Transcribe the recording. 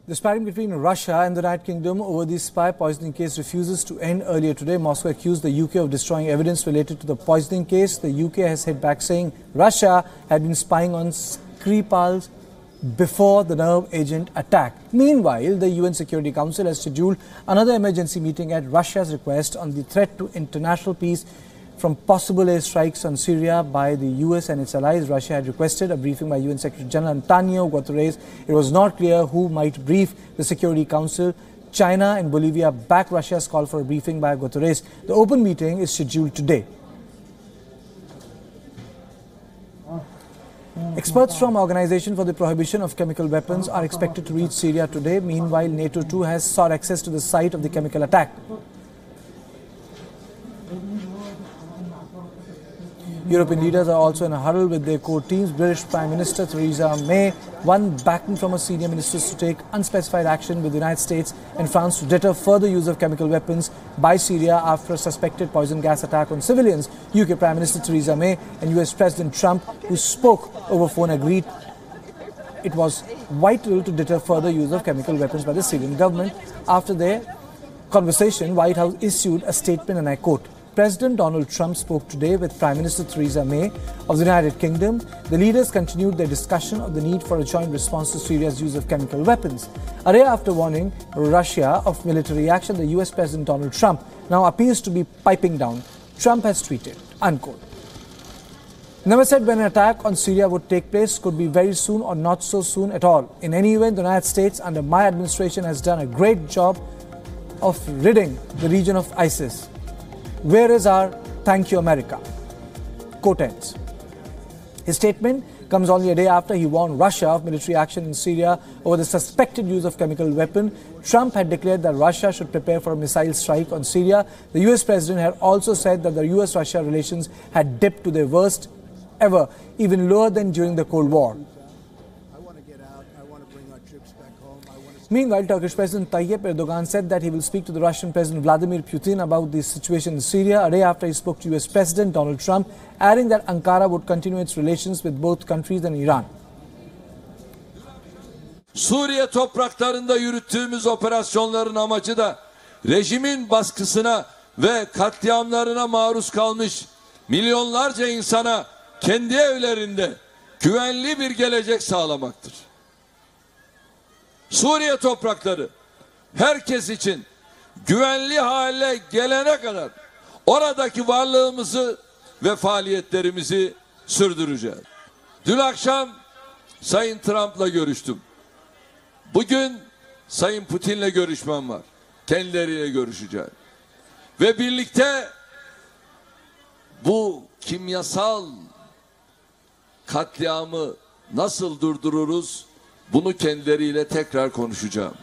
The sparring between Russia and the United Kingdom over the spy poisoning case refuses to end. Earlier today, Moscow accused the UK of destroying evidence related to the poisoning case. The UK has hit back saying Russia had been spying on Skripal before the nerve agent attack. Meanwhile, the UN Security Council has scheduled another emergency meeting at Russia's request on the threat to international peace from possible airstrikes on Syria by the US and its allies. Russia had requested a briefing by UN Secretary General Antonio Guterres. It was not clear who might brief the Security Council. China and Bolivia backed Russia's call for a briefing by Guterres. The open meeting is scheduled today. Experts from Organization for the Prohibition of Chemical Weapons are expected to reach Syria today. Meanwhile, NATO too has sought access to the site of the chemical attack. European leaders are also in a huddle with their core teams. British Prime Minister Theresa May won backing from her senior ministers to take unspecified action with the United States and France to deter further use of chemical weapons by Syria after a suspected poison gas attack on civilians. UK Prime Minister Theresa May and US President Trump, who spoke over phone, agreed it was vital to deter further use of chemical weapons by the Syrian government. After their conversation, White House issued a statement, and I quote, President Donald Trump spoke today with Prime Minister Theresa May of the United Kingdom. The leaders continued their discussion of the need for a joint response to Syria's use of chemical weapons. A day after warning Russia of military action, the US President Donald Trump now appears to be piping down. Trump has tweeted, unquote, never said when an attack on Syria would take place, could be very soon or not so soon at all. In any event, the United States under my administration has done a great job of ridding the region of ISIS. Where is our thank you, America? Quote ends. His statement comes only a day after he warned Russia of military action in Syria over the suspected use of chemical weapon. Trump had declared that Russia should prepare for a missile strike on Syria. The US president had also said that the US-Russia relations had dipped to their worst ever, even lower than during the Cold War. Meanwhile, Turkish President Tayyip Erdogan said that he will speak to the Russian President Vladimir Putin about the situation in Syria a day after he spoke to US President Donald Trump, adding that Ankara would continue its relations with both countries and Iran. Suriye topraklarında yürüttüğümüz operasyonların amacı da rejimin baskısına ve katliamlarına maruz kalmış milyonlarca insana kendi evlerinde güvenli bir gelecek sağlamaktır. Suriye toprakları herkes için güvenli hale gelene kadar oradaki varlığımızı ve faaliyetlerimizi sürdüreceğiz. Dün akşam Sayın Trump'la görüştüm. Bugün Sayın Putin'le görüşmem var. Kendileriyle görüşeceğim. Ve birlikte bu kimyasal katliamı nasıl durdururuz? Bunu kendileriyle tekrar konuşacağım.